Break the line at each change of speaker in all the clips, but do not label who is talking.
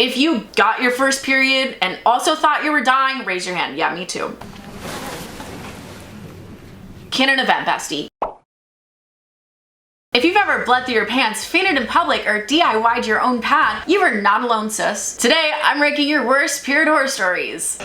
If you got your first period and also thought you were dying, raise your hand. Yeah, me too. Canon event, bestie. If you've ever bled through your pants, fainted in public, or DIY'd your own pad, you are not alone, sis. Today, I'm ranking your worst period horror stories.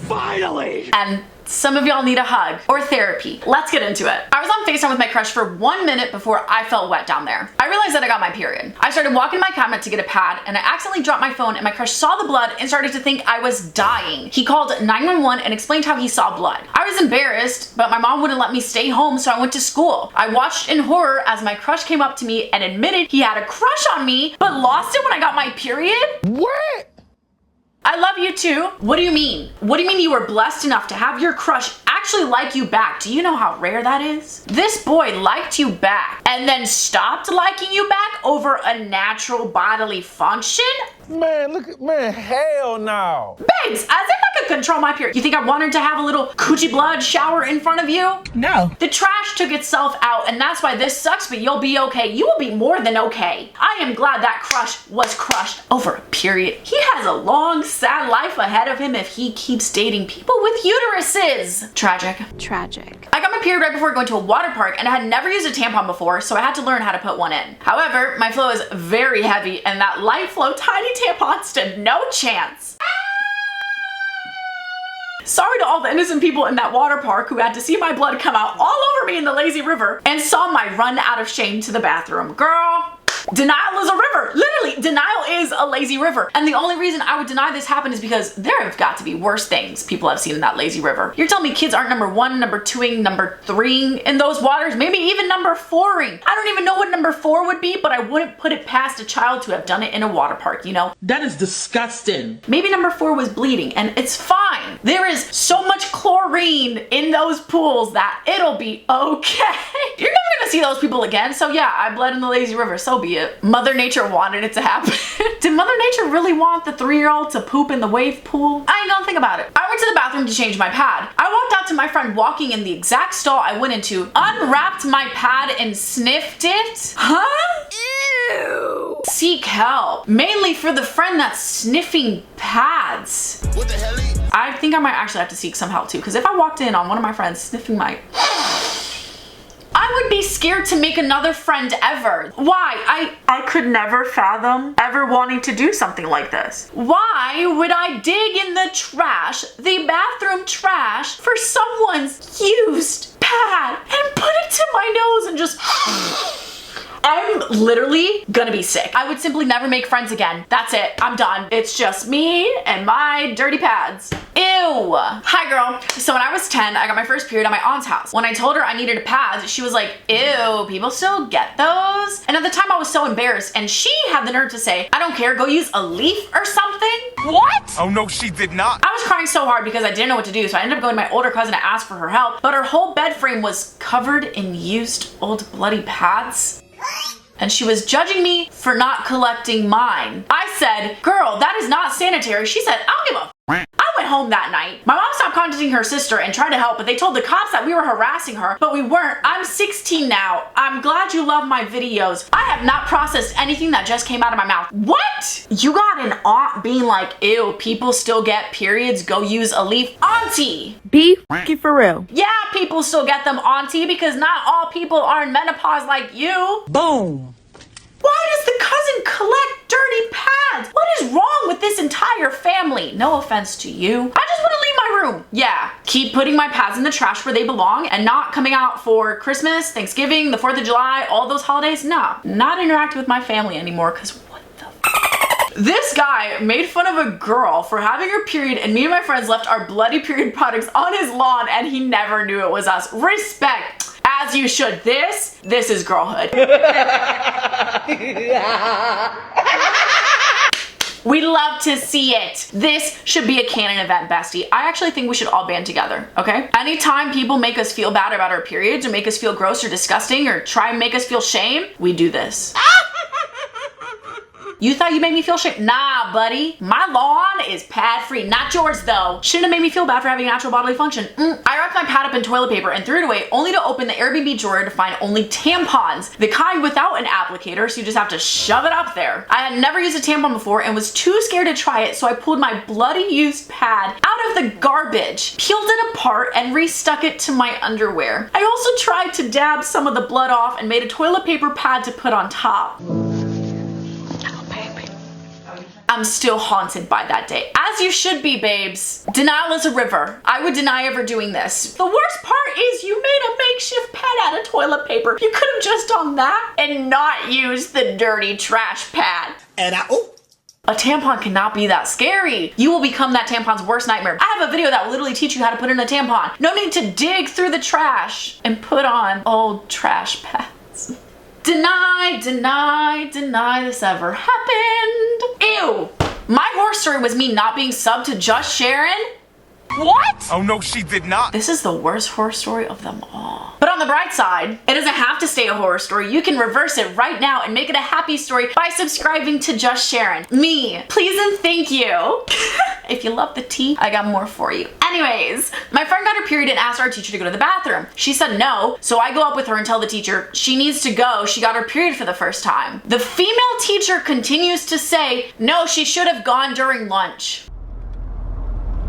Finally! And some of y'all need a hug or therapy. Let's get into it. I was on FaceTime with my crush for 1 minute before I felt wet down there. I realized that I got my period. I started walking to my cabinet to get a pad, and I accidentally dropped my phone, and my crush saw the blood and started to think I was dying. He called 911 and explained how he saw blood. I was embarrassed, but my mom wouldn't let me stay home, so I went to school. I watched in horror as my crush came up to me and admitted he had a crush on me, but lost it when I got my period. What? I love you too. What do you mean? What do you mean you were blessed enough to have your crush actually like you back? Do you know how rare that is? This boy liked you back and then stopped liking you back over a natural bodily function?
Man, look at, man, hell no.
Babes, as if I could control my period. You think I wanted to have a little coochie blood shower in front of you? No. The trash took itself out, and that's why this sucks, but you'll be okay. You will be more than okay. I am glad that crush was crushed over a period. He has a long, sad life ahead of him if he keeps dating people with uteruses. Tragic. Tragic. I got my period right before going to a water park, and I had never used a tampon before, so I had to learn how to put one in. However, my flow is very heavy, and that light flow tiny tampon stood no chance. Sorry to all the innocent people in that water park who had to see my blood come out all over me in the lazy river and saw my run out of shame to the bathroom. Girl, denial is a river. Literally, denial is a lazy river. And the only reason I would deny this happened is because there have got to be worse things people have seen in that lazy river. You're telling me kids aren't number 1, number 2ing, number 3ing in those waters, maybe even number 4ing. I don't even know what number 4 would be, but I wouldn't put it past a child to have done it in a water park, you know? That is disgusting. Maybe number 4 was bleeding, and it's fine. There is so much chlorine in those pools that it'll be okay. You're never gonna see those people again, so yeah, I bled in the lazy river, so be it. Mother Nature wanted it to happen. Did Mother Nature really want the 3-year-old to poop in the wave pool? I ain't gonna think about it. I went to the bathroom to change my pad. I walked out to my friend walking in the exact stall I went into, unwrapped my pad and sniffed it. Huh? Ew. Seek help. Mainly for the friend that's sniffing pads. What the hell? I think I might actually have to seek some help too, because if I walked in on one of my friends sniffing my... I would be scared to make another friend ever. Why? I could never fathom ever wanting to do something like this. Why would I dig in the trash, the bathroom trash, for someone's used pad and put it to my nose and just... I'm literally gonna be sick. I would simply never make friends again. That's it. I'm done. It's just me and my dirty pads. Ew. Hi, girl. So when I was 10, I got my first period at my aunt's house. When I told her I needed a pad, she was like, ew, people still get those? And at the time I was so embarrassed, and she had the nerve to say, I don't care, go use a leaf or something. What?
Oh no, she did not.
I was crying so hard because I didn't know what to do, so I ended up going to my older cousin to ask for her help, but her whole bed frame was covered in used old bloody pads. And she was judging me for not collecting mine. I said, girl, that is not sanitary. She said, I don't give a f. I went home that night. My mom stopped contacting her sister and tried to help, but they told the cops that we were harassing her, but we weren't. I'm 16 now. I'm glad you love my videos. I have not processed anything that just came out of my mouth. What? You got an aunt being like, ew, people still get periods, go use a leaf? Auntie!
Be f***ing for real.
Yeah, people still get them, auntie, because not all people are in menopause like you.
Boom.
Why does the cousin collect dirty pads? What is wrong with this entire family? No offense to you. I just want to leave my room. Yeah, keep putting my pads in the trash where they belong and not coming out for Christmas, Thanksgiving, the 4th of July, all those holidays. No, not interact with my family anymore, because what the f. This guy made fun of a girl for having her period, and me and my friends left our bloody period products on his lawn, and he never knew it was us. Respect. As you should. This is girlhood. We love to see it. This should be a canon event, bestie. I actually think we should all band together, okay? Anytime people make us feel bad about our periods or make us feel gross or disgusting or try and make us feel shame, we do this. You thought you made me feel shame? Nah, buddy. My lawn is pad-free. Not yours, though. Shouldn't have made me feel bad for having natural bodily function. I wrapped my pad up in toilet paper and threw it away, only to open the Airbnb drawer to find only tampons. The kind without an applicator, so you just have to shove it up there. I had never used a tampon before and was too scared to try it, so I pulled my bloody used pad out of the garbage, peeled it apart, and restuck it to my underwear. I also tried to dab some of the blood off and made a toilet paper pad to put on top. I'm still haunted by that day. As you should be, babes. Denial is a river. I would deny ever doing this. The worst part is you made a makeshift pad out of toilet paper. You could have just done that and not used the dirty trash pad.
And
a tampon cannot be that scary. You will become that tampon's worst nightmare. I have a video that will literally teach you how to put in a tampon. No need to dig through the trash and put on old trash pads. Deny, deny, deny this ever happened. Ew. My horror story was me not being subbed to Just Sharon. What?
Oh no, she did not.
This is the worst horror story of them all. But on the bright side, it doesn't have to stay a horror story. You can reverse it right now and make it a happy story by subscribing to Just Sharon. Me. Please and thank you. If you love the tea, I got more for you. Anyways, my friend got her period and asked our teacher to go to the bathroom. She said no, so I go up with her and tell the teacher she needs to go. She got her period for the first time. The female teacher continues to say, no, she should have gone during lunch.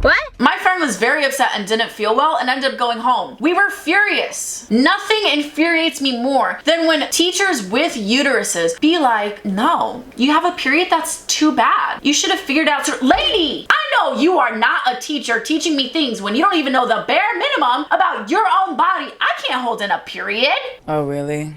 What?
My friend was very upset and didn't feel well and ended up going home. We were furious. Nothing infuriates me more than when teachers with uteruses be like, no, you have a period, that's too bad. You should have figured out, lady, I know you are not a teacher teaching me things when you don't even know the bare minimum about your own body. I can't hold in a period.
Oh, really?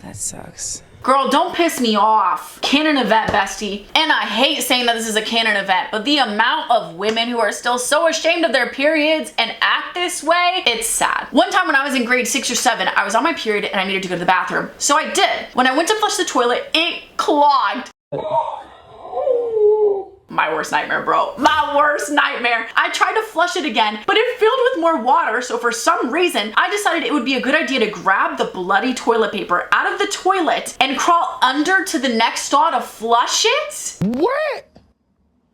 That sucks.
Girl, don't piss me off. Canon event, bestie. And I hate saying that this is a canon event, but the amount of women who are still so ashamed of their periods and act this way, it's sad. One time when I was in grade 6 or 7, I was on my period and I needed to go to the bathroom. So I did. When I went to flush the toilet, it clogged. My worst nightmare, bro. My worst nightmare. I tried to flush it again, but it filled with more water, so for some reason, I decided it would be a good idea to grab the bloody toilet paper out of the toilet and crawl under to the next stall to flush it.
What?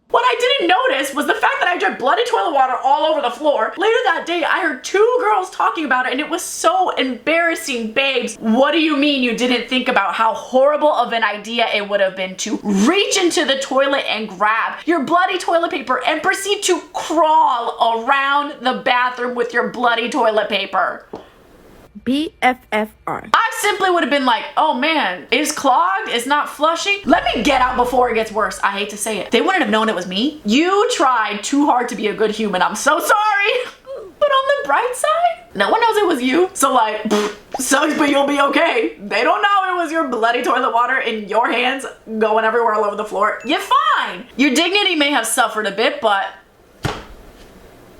What I didn't notice was the fact that I drank bloody toilet water all over the floor. Later that day, I heard 2 girls talking about it and it was so embarrassing. Babes, what do you mean you didn't think about how horrible of an idea it would have been to reach into the toilet and grab your bloody toilet paper and proceed to crawl around the bathroom with your bloody toilet paper?
BFFR.
I simply would have been like, oh man, it's clogged, it's not flushing. Let me get out before it gets worse. I hate to say it. They wouldn't have known it was me. You tried too hard to be a good human. I'm so sorry. But on the bright side, no one knows it was you. So like, sucks, but you'll be okay. They don't know it was your bloody toilet water in your hands going everywhere all over the floor. You're fine. Your dignity may have suffered a bit, but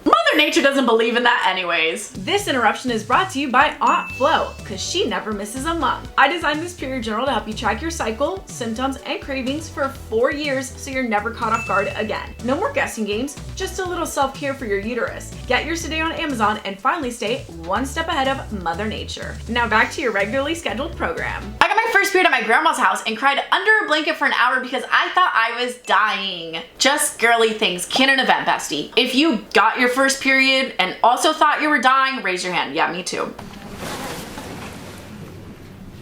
Mother Nature doesn't believe in that anyways. This interruption is brought to you by Aunt Flo, because she never misses a month. I designed this period journal to help you track your cycle, symptoms, and cravings for 4 years so you're never caught off guard again. No more guessing games, just a little self-care for your uterus. Get yours today on Amazon and finally stay one step ahead of Mother Nature. Now back to your regularly scheduled program. I got my first period at my grandma's house and cried under a blanket for an hour because I thought I was dying. Just girly things. Canon event, bestie. If you got your first period and also thought you were dying, raise your hand. Yeah, me too.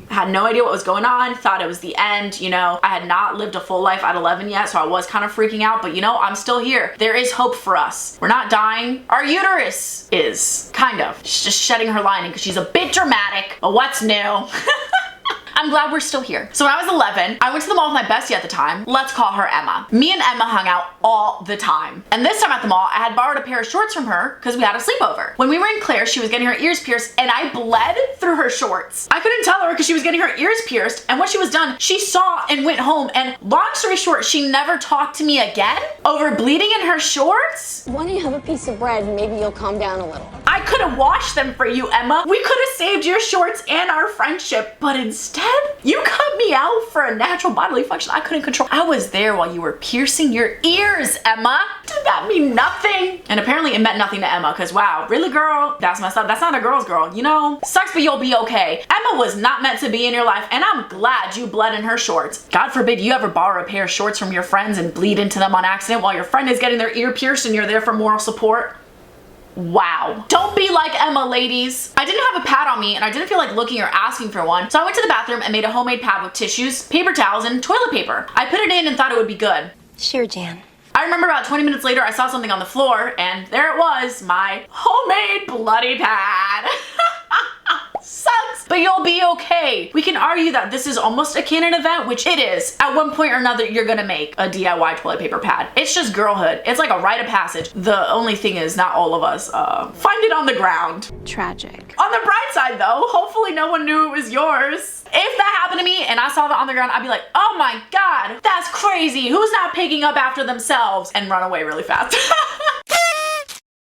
I had no idea what was going on, thought it was the end, you know. I had not lived a full life at 11 yet, so I was kind of freaking out, but you know, I'm still here. There is hope for us. We're not dying. Our uterus is, kind of. She's just shedding her lining because she's a bit dramatic, but what's new? I'm glad we're still here. So when I was 11, I went to the mall with my bestie at the time. Let's call her Emma. Me and Emma hung out all the time. And this time at the mall, I had borrowed a pair of shorts from her because we had a sleepover. When we were in Claire's, she was getting her ears pierced and I bled through her shorts. I couldn't tell her because she was getting her ears pierced, and when she was done, she saw and went home, and long story short, she never talked to me again over bleeding in her shorts.
Why don't you have a piece of bread and maybe you'll calm down a little?
I could have washed them for you, Emma. We could have saved your shorts and our friendship, but instead bed? You cut me out for a natural bodily function I couldn't control. I was there while you were piercing your ears, Emma. Did that mean nothing? And apparently it meant nothing to Emma, because wow, really girl? That's messed up. That's not a girl's girl, you know? Sucks, but you'll be okay. Emma was not meant to be in your life, and I'm glad you bled in her shorts. God forbid you ever borrow a pair of shorts from your friends and bleed into them on accident while your friend is getting their ear pierced and you're there for moral support. Wow. Don't be like Emma, ladies. I didn't have a pad on me and I didn't feel like looking or asking for one, so I went to the bathroom and made a homemade pad with tissues, paper towels, and toilet paper. I put it in and thought it would be good.
Sure, Jan.
I remember about 20 minutes later I saw something on the floor and there it was, my homemade bloody pad. Sucks, but you'll be okay. We can argue that this is almost a canon event, which it is. At one point or another, you're gonna make a DIY toilet paper pad. It's just girlhood. It's like a rite of passage. The only thing is not all of us find it on the ground.
Tragic.
On the bright side though, hopefully no one knew it was yours. If that happened to me and I saw that on the ground, I'd be like, oh my God, that's crazy. Who's not picking up after themselves? And run away really fast.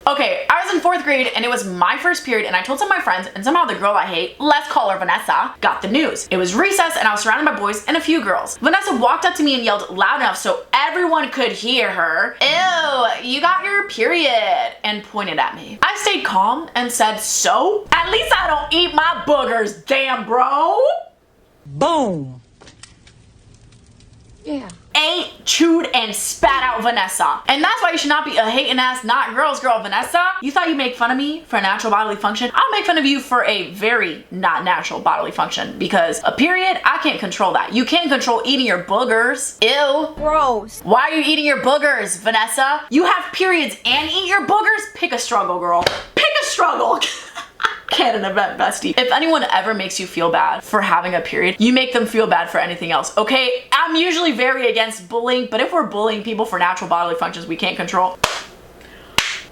Okay, I was in 4th grade and it was my first period and I told some of my friends, and somehow the girl I hate, let's call her Vanessa, got the news. It was recess and I was surrounded by boys and a few girls. Vanessa walked up to me and yelled loud enough so everyone could hear her, "Ew, you got your period," and pointed at me. I stayed calm and said, so? At least I don't eat my boogers, damn bro.
Boom.
Yeah.
Ate, chewed, and spat out Vanessa. And that's why you should not be a hating ass, not girl's girl, Vanessa. You thought you'd make fun of me for a natural bodily function? I'll make fun of you for a very not natural bodily function, because a period, I can't control that. You can't control eating your boogers. Ew.
Gross.
Why are you eating your boogers, Vanessa? You have periods and eat your boogers? Pick a struggle, girl. Pick a struggle. Canon event, bestie. If anyone ever makes you feel bad for having a period, you make them feel bad for anything else, okay? I'm usually very against bullying, but if we're bullying people for natural bodily functions we can't control,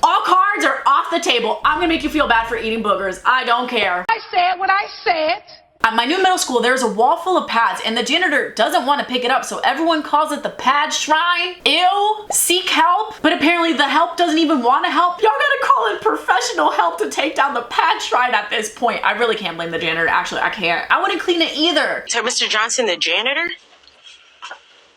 all cards are off the table. I'm gonna make you feel bad for eating boogers. I don't care.
I said what I said.
At my new middle school, there's a wall full of pads and the janitor doesn't want to pick it up, so everyone calls it the pad shrine. Ew. Seek help. But apparently the help doesn't even want to help. Y'all gotta call in professional help to take down the pad shrine at this point. I really can't blame the janitor. Actually, I can't. I wouldn't clean it either.
So Mr. Johnson, the janitor?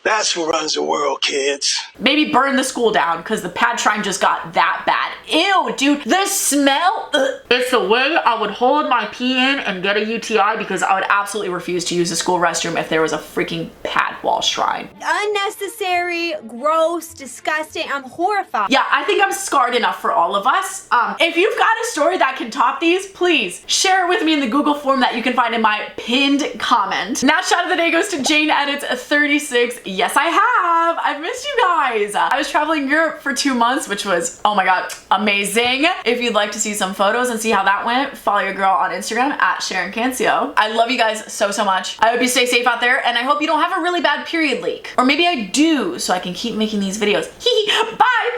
That's who runs the world, kids.
Maybe burn the school down because the pad shrine just got that bad. Ew, dude, the smell. Ugh. It's the way I would hold my pee in and get a UTI, because I would absolutely refuse to use the school restroom if there was a freaking pad wall shrine.
Unnecessary, gross, disgusting. I'm horrified.
Yeah, I think I'm scarred enough for all of us. If you've got a story that can top these, please share it with me in the Google form that you can find in my pinned comment. Now shout of the day goes to Jane Edits 36. Yes, I have. I've missed you guys. I was traveling Europe for 2 months, which was, oh my God, amazing. If you'd like to see some photos and see how that went, follow your girl on Instagram at Sharon Cancio. I love you guys so much. I hope you stay safe out there, and I hope you don't have a really bad period leak. Or maybe I do, so I can keep making these videos. Bye.